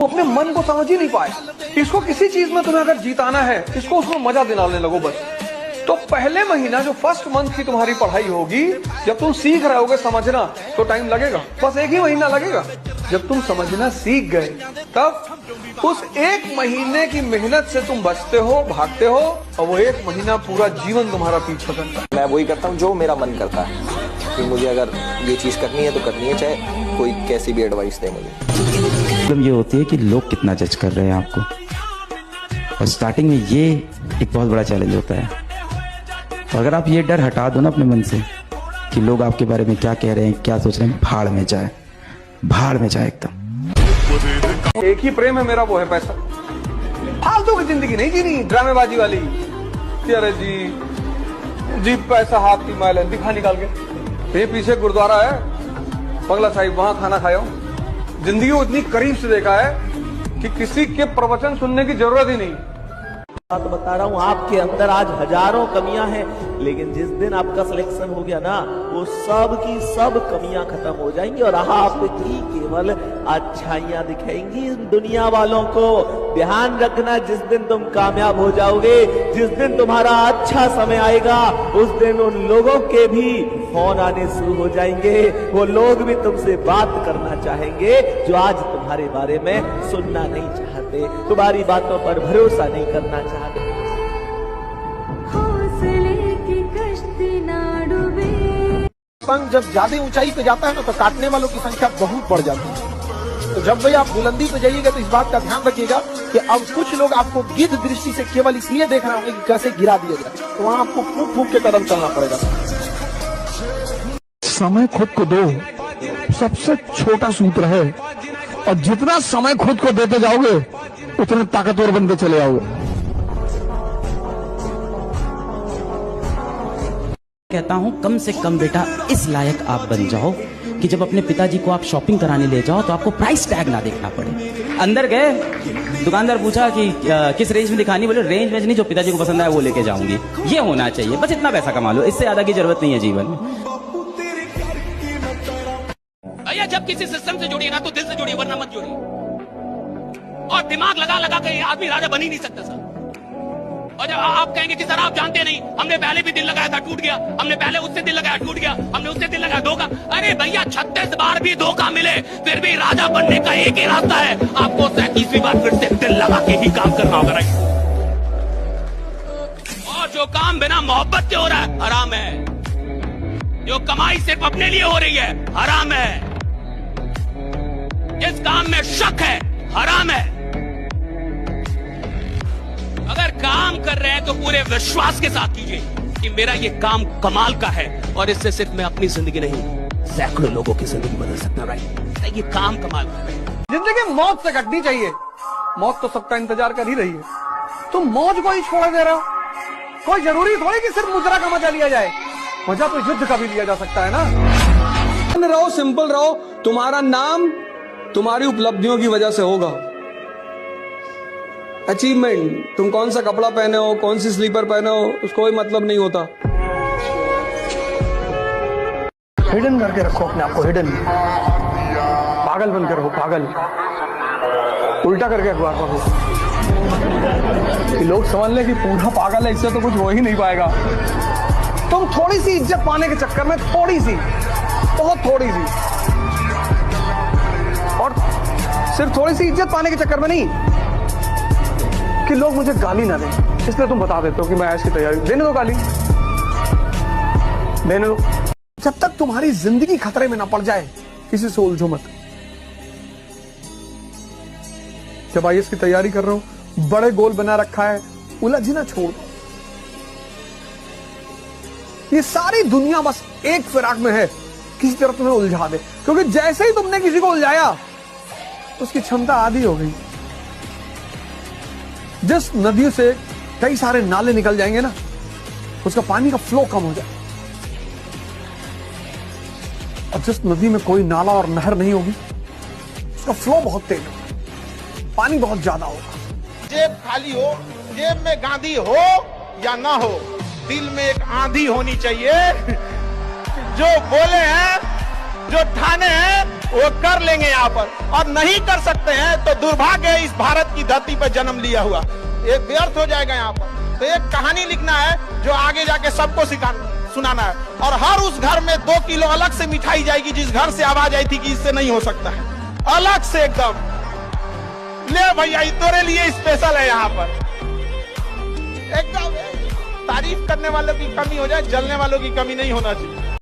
वो अपने मन को समझ ही नहीं पाए। इसको किसी चीज में तुम्हें अगर जीताना है, इसको उसको मजा दिलाने लगो बस। तो पहले महीना जो फर्स्ट मंथ की तुम्हारी पढ़ाई होगी, जब तुम सीख रहे होगे समझना, तो टाइम लगेगा, बस 1 ही महीना लगेगा। जब तुम समझना सीख गए, तब उस 1 महीने की मेहनत से तुम बचते हो, भागते हो, और वो 1 महीना पूरा जीवन तुम्हारा पीछे करता है। मैं वही करता हूँ जो मेरा मन करता है कि मुझे अगर ये चीज करनी है तो करनी है, चाहे कोई कैसी भी एडवाइस दे मुझे। प्रॉब्लम ये होती है कि लोग कितना जज कर रहे हैं आपको, और स्टार्टिंग में ये एक बहुत बड़ा चैलेंज होता है। तो अगर आप ये डर हटा दो ना अपने मन से कि लोग आपके बारे में क्या कह रहे हैं, क्या सोच रहे हैं, भाड़ में जाए, भाड़ में जाए एकदम। एक ही प्रेम है मेरा, वो है पैसा। फालतू की जिंदगी नहीं जीनी, ड्रामेबाजी वाली। अरे जी पैसा हाथ की मैल है, दिखा निकाल के। ये पीछे गुरुद्वारा है बंगला साहिब, वहां खाना खाया हूं। जिंदगी को इतनी करीब से देखा है कि किसी के प्रवचन सुनने की जरूरत ही नहीं। बात बता रहा हूँ, आपके अंदर आज हजारों कमियां हैं, लेकिन जिस दिन आपका सिलेक्शन हो गया ना, वो सब की सब कमियां खत्म हो जाएंगी और आपकी केवल अच्छाइयां दिखेंगी दुनिया वालों को। ध्यान रखना, जिस दिन तुम कामयाब हो जाओगे, जिस दिन तुम्हारा अच्छा समय आएगा, उस दिन उन लोगों के भी फोन आने शुरू हो जाएंगे। वो लोग भी तुमसे बात करना चाहेंगे जो आज तुम्हारे बारे में सुनना नहीं चाहते, तुम्हारी बातों पर भरोसा नहीं करना चाहते। जब ज्यादा ऊंचाई पे जाता है ना, तो काटने वालों की संख्या बहुत बढ़ जाती है। तो जब भी आप बुलंदी पे जाइएगा, तो इस बात का ध्यान रखिएगा कि अब कुछ लोग आपको गिद्ध दृष्टि से केवल इसलिए देख रहे होंगे कि कैसे गिरा दिया जाए, तो वहां आपको फूक फूक के कदम चलना पड़ेगा। समय खुद को दो, सबसे छोटा सूत्र है, और जितना समय खुद को देते जाओगे उतने ताकतवर बनते चले जाओगे। कहता हूँ कम से कम बेटा इस लायक आप बन जाओ कि जब अपने पिताजी को आप शॉपिंग कराने ले जाओ तो आपको प्राइस टैग ना देखना पड़े। अंदर गए, दुकानदार पूछा कि किस रेंज में दिखानी, बोले रेंज में नहीं, जो पिताजी को पसंद आए वो लेके जाऊंगी। ये होना चाहिए, बस इतना पैसा कमा लो, इससे ज्यादा की जरूरत नहीं है जीवन में। भैया जब किसी सिस्टम से जुड़िए ना, तो दिल से जुड़िए, वरना मत जुड़िए। और दिमाग लगा लगा के आदमी राजा बन ही नहीं सकता सर। और जब आप कहेंगे कि सर आप जानते नहीं, हमने पहले भी दिल लगाया था टूट गया, हमने पहले उससे दिल लगाया टूट गया, हमने उससे दिल लगाया धोखा। अरे भैया 36 बार भी धोखा मिले फिर भी राजा बनने का एक ही रास्ता है, आपको 37वीं बार फिर से दिल लगा के ही काम करना होगा। और जो काम बिना मोहब्बत के हो रहा है हराम है, जो कमाई सिर्फ अपने लिए हो रही है हराम है, जिस काम में शक है हराम है। अगर काम कर रहे हैं तो पूरे विश्वास के साथ कीजिए कि मेरा ये काम कमाल का है, और इससे सिर्फ मैं अपनी जिंदगी नहीं, सैकड़ों लोगों की जिंदगी बदल सकता हूं। राइट, ये काम कमाल का है। जिंदगी मौत से कटनी चाहिए, मौत तो सबका इंतजार कर ही रही है, तुम मौज को ही छोड़ दे रहे हो। कोई जरूरी थोड़ी कि सिर्फ मुद्रा का मजा लिया जाए, मजा तो युद्ध का भी लिया जा सकता है ना। रहो, सिंपल रहो, तुम्हारा नाम तुम्हारी उपलब्धियों की वजह से होगा। अचीवमेंट, तुम कौन सा कपड़ा पहने हो, कौन सी स्लीपर पहने हो, उसको कोई मतलब नहीं होता। हिडन करके रखो अपने आप को, हिडन, पागल बनकर रहो, पागल, उल्टा करके अखबार पढ़ो कि लोग समझ ले कि पूरा पागल है, इससे तो कुछ हो ही नहीं पाएगा। तुम थोड़ी सी इज्जत पाने के चक्कर में, थोड़ी सी, बहुत थोड़ी सी, और सिर्फ थोड़ी सी इज्जत पाने के चक्कर में नहीं कि लोग मुझे गाली ना दें, इसलिए तुम बता देते हो कि मैं ऐश की तैयारी। देने दो गाली, देने दो, जब तक तुम्हारी जिंदगी खतरे में ना पड़ जाए किसी से उलझो मत। जब आईएएस की तैयारी कर रहे हो, बड़े गोल बना रखा है, उलझना छोड़ दो। ये सारी दुनिया बस एक फिराक में है, किसी तरह तुम्हें उलझा दे, क्योंकि जैसे ही तुमने किसी को उलझाया उसकी क्षमता आधी हो गई। जिस नदियों से कई सारे नाले निकल जाएंगे ना, उसका पानी का फ्लो कम हो जाए, और जिस नदी में कोई नाला और नहर नहीं होगी उसका फ्लो बहुत तेज होगा, पानी बहुत ज्यादा होगा। जेब खाली हो, जेब में गांधी हो या ना हो, दिल में एक आंधी होनी चाहिए। जो बोले हैं, जो ठाने हैं, वो कर लेंगे यहाँ पर, और नहीं कर सकते हैं तो दुर्भाग्य है इस भारत की धरती पर जन्म लिया हुआ, ये व्यर्थ हो जाएगा यहाँ पर। तो एक कहानी लिखना है जो आगे जाके सबको सुनाना है, और हर उस घर में 2 किलो अलग से मिठाई जाएगी जिस घर से आवाज आई थी कि इससे नहीं हो सकता है, अलग से एकदम। ले भैया तेरे लिए स्पेशल है यहाँ पर, एकदम तारीफ करने वालों की कमी हो जाए, जलने वालों की कमी नहीं होना चाहिए।